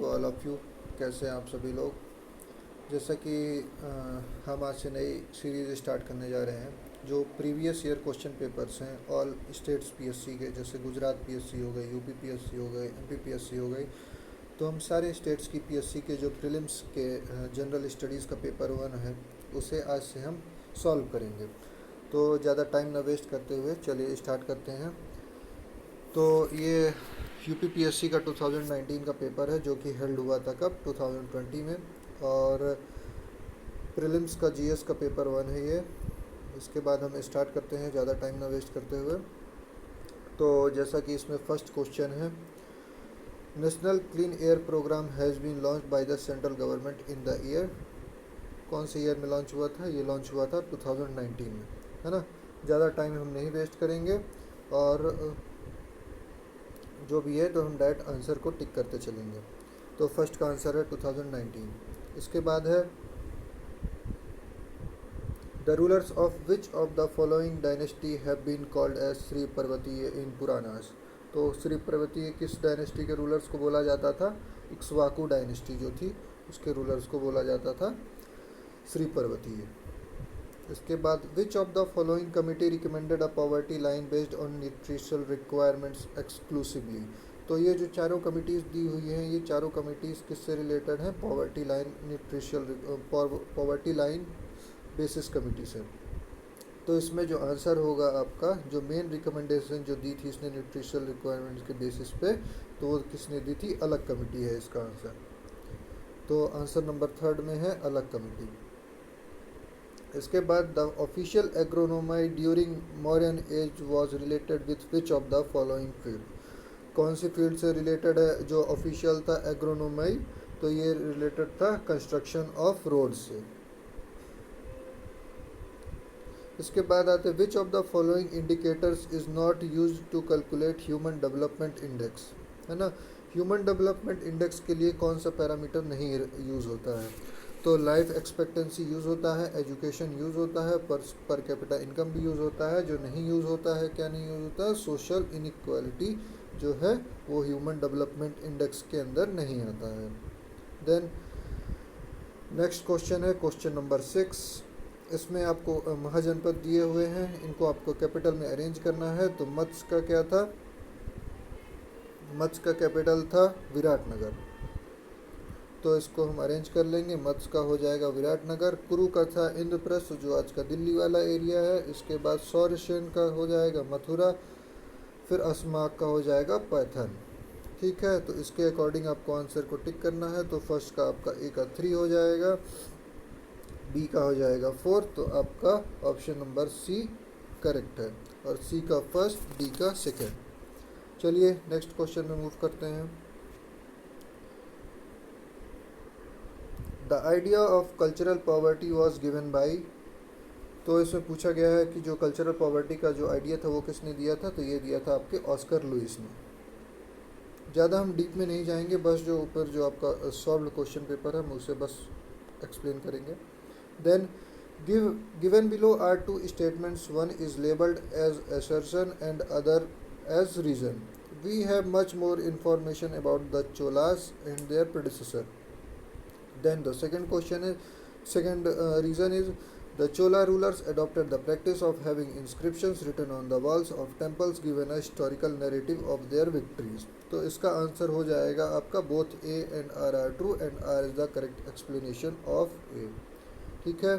To all of you. कैसे हैं आप सभी लोग। जैसा कि हम आज से नई सीरीज़ स्टार्ट करने जा रहे हैं जो प्रीवियस ईयर क्वेश्चन पेपर्स हैं ऑल स्टेट्स पीएससी के, जैसे गुजरात पीएससी हो गई, यूपी पीएससी हो गई, एमपी पीएससी हो गई। तो हम सारे स्टेट्स की पीएससी के जो प्रीलिम्स के जनरल स्टडीज़ का पेपर 1 है उसे आज से हम सॉल्व करेंगे। तो ज़्यादा टाइम ना वेस्ट करते हुए चलिए स्टार्ट करते हैं। तो ये यूपी पीएससी का 2019 का पेपर है जो कि हेल्ड हुआ था कब 2020 में, और प्रीलिम्स का जीएस का पेपर 1 है ये। इसके बाद हम स्टार्ट करते हैं ज़्यादा टाइम ना वेस्ट करते हुए। तो जैसा कि इसमें फर्स्ट क्वेश्चन है, National Clean Air Programme has been launched by the central government in the year. कौन से ईयर में लॉन्च हुआ था? ये लॉन्च हुआ था 2019 में, है ना। ज़्यादा टाइम हम नहीं वेस्ट करेंगे और जो भी है तो हम डायरेक्ट आंसर को टिक करते चलेंगे। तो फर्स्ट का आंसर है 2019। इसके बाद है, the rulers of which of the following dynasty have been called as Shri Parvatiya in Puranas. तो श्री पर्वतीय किस डायनेस्टी के रूलर्स को बोला जाता था? इक्ष्वाकु डायनेस्टी जो थी उसके रूलर्स को बोला जाता था श्री पर्वतीय। इसके बाद, विच of the following committee recommended a poverty line based on nutritional requirements exclusively. तो ये जो चारों कमिटीज़ दी हुई हैं ये चारों कमिटीज़ किससे रिलेटेड हैं? Poverty line nutritional poverty line basis committee से। तो इसमें जो आंसर होगा आपका, जो मेन रिकमेंडेशन जो दी थी इसने न्यूट्रिशनल रिक्वायरमेंट्स के बेसिस पे, तो वो किसने दी थी? अलग कमेटी है इसका आंसर। तो आंसर नंबर 3 में है अलग कमेटी। इसके बाद, the official agronomy during Mauryan age was related with which of the following field. कौन सी फील्ड से रिलेटेड है जो ऑफिशियल था एग्रोनोमी? तो ये रिलेटेड था कंस्ट्रक्शन ऑफ रोड से। इसके बाद आते, which of the following indicators is not use to calculate human development index, है ना। ह्यूमन डेवलपमेंट इंडेक्स के लिए कौन सा पैरामीटर नहीं यूज़ होता है? तो लाइफ एक्सपेक्टेंसी यूज़ होता है, एजुकेशन यूज़ होता है, पर कैपिटा इनकम भी यूज़ होता है। जो नहीं यूज़ होता है, क्या नहीं यूज़ होता है? सोशल इनइक्वालिटी जो है वो ह्यूमन डेवलपमेंट इंडेक्स के अंदर नहीं आता है। देन नेक्स्ट क्वेश्चन है क्वेश्चन नंबर 6। इसमें आपको महाजनपद दिए हुए हैं, इनको आपको कैपिटल में अरेंज करना है। तो मत्स्य का क्या था? मत्स्य का कैपिटल था विराटनगर, तो इसको हम अरेंज कर लेंगे। मत्स्य का हो जाएगा विराटनगर। कुरु का था इंद्रप्रस्थ जो आज का दिल्ली वाला एरिया है। इसके बाद सौरसेन का हो जाएगा मथुरा। फिर अस्माक का हो जाएगा पैथन। ठीक है, तो इसके अकॉर्डिंग आपको आंसर को टिक करना है। तो फर्स्ट का आपका ए का 3 हो जाएगा, बी का हो जाएगा 4, तो आपका ऑप्शन नंबर सी करेक्ट है, और सी का फर्स्ट, डी का सेकेंड। चलिए नेक्स्ट क्वेश्चन में मूव करते हैं। The idea of cultural poverty was given by. तो इसमें पूछा गया है कि जो कल्चरल पॉवर्टी का जो आइडिया था वो किसने दिया था? तो ये दिया था आपके ऑस्कर लुइस ने। ज़्यादा हम डीप में नहीं जाएंगे, बस जो ऊपर जो आपका सॉल्व्ड क्वेश्चन पेपर है हम उसे बस एक्सप्लेन करेंगे। Then, given below are two statements. One is labeled as assertion and other as reason. We have much more information about the Cholas and their predecessor. Then the second question is, second reason is, the Chola rulers adopted the practice of having inscriptions written on the walls of temples given a historical narrative of their victories. तो इसका answer हो जाएगा आपका both A and R are true and R is the correct explanation of A. ठीक है,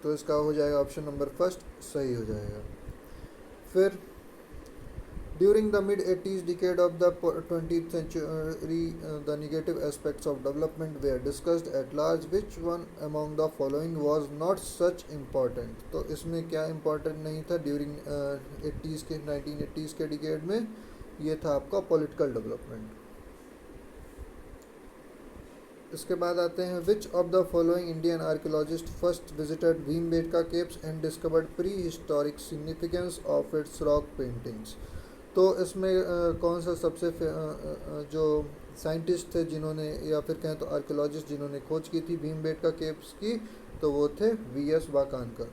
तो इसका हो जाएगा ऑप्शन नंबर फर्स्ट सही हो जाएगा। फिर, during the mid 80s decade of the 20th century the negative aspects of development were discussed at large, which one among the following was not such important. तो इसमें क्या इम्पॉर्टेंट नहीं था during 1980s के डिकेड में? ये था आपका पॉलिटिकल डेवलपमेंट। इसके बाद आते हैं, विच of the following Indian archaeologist first visited Bhimbetka caves and discovered pre historic significance of its rock paintings. तो इसमें कौन सा सबसे जो साइंटिस्ट थे जिन्होंने, या फिर कहें तो आर्कियोलॉजिस्ट जिन्होंने खोज की थी भीमबेटका केव्स की, तो वो थे V S Wakankar.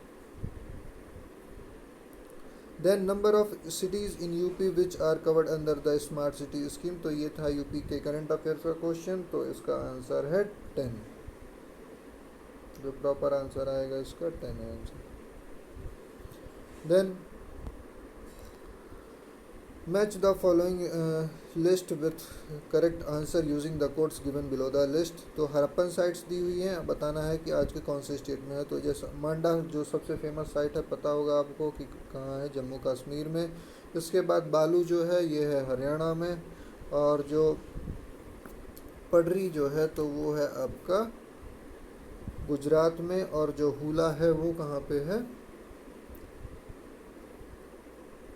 Then number of cities in UP which are covered under the smart city scheme. तो ये था यूपी के करंट अफेयर्स का क्वेश्चन। तो इसका आंसर है 10। जो प्रॉपर आंसर आएगा इसका 10 है answer. Then match the following list with correct answer using the codes given below the list. तो हरप्पन साइट्स दी हुई हैं, बताना है कि आज के कौन से स्टेट में है। तो जैसे मांडा जो सबसे फेमस साइट है, पता होगा आपको कि कहाँ है, जम्मू कश्मीर में। इसके बाद बालू जो है ये है हरियाणा में, और जो पडरी जो है तो वो है आपका गुजरात में, और जो हुला है वो कहाँ पे है,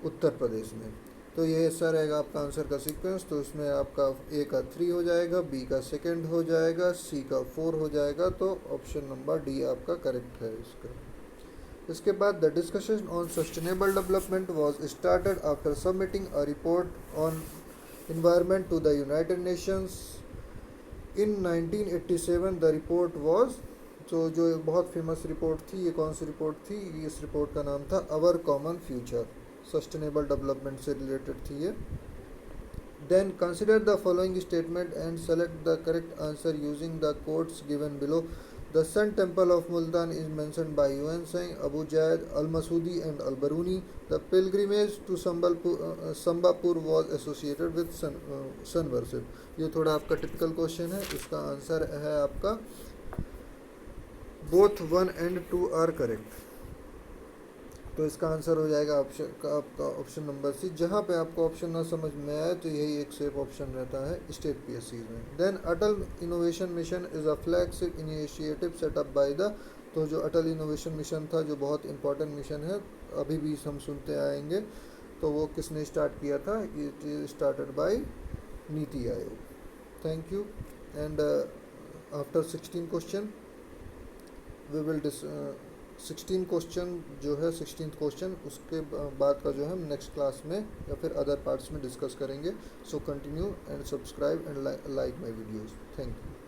उत्तर प्रदेश में। तो ये ऐसा रहेगा आपका आंसर का सीक्वेंस। तो इसमें आपका ए का 3 हो जाएगा, बी का 2 हो जाएगा, सी का 4 हो जाएगा। तो ऑप्शन नंबर डी आपका करेक्ट है इसका। इसके बाद the discussion on sustainable development was started after submitting a report on environment to the United Nations in 1987। The report was, तो जो एक बहुत फेमस रिपोर्ट थी, ये कौन सी रिपोर्ट थी, इस रिपोर्ट का नाम था our common future. Sustainable development से रिलेटेड थी ये। Then consider the following statement and select the correct answer using the codes given below. The sun temple of Multan is mentioned by Hiuen Tsang, Abu Zaid, Al Masudi and Al Biruni. The pilgrimage to Sambapur was associated with sun worship. ये थोड़ा आपका typical question है। इसका answer है आपका both 1 and 2 are correct. तो इसका answer हो जाएगा ऑप्शन का आपका ऑप्शन नंबर सी। जहाँ पे आपको ऑप्शन ना समझ में आए तो यही एक सेफ ऑप्शन रहता है स्टेट पीएससी में। Then Atal Innovation Mission is a flagship initiative set up by the. तो जो अटल इनोवेशन मिशन था, जो बहुत इंपॉर्टेंट मिशन है, अभी भी हम सुनते आएंगे, तो वो किसने स्टार्ट किया था? It is started by NITI Aayog. Thank you. And after 16 question we will 16 question जो है 16th क्वेश्चन, उसके बाद का जो है हम नेक्स्ट क्लास में या फिर अदर पार्ट्स में डिस्कस करेंगे। So continue and subscribe and like my videos. Thank you.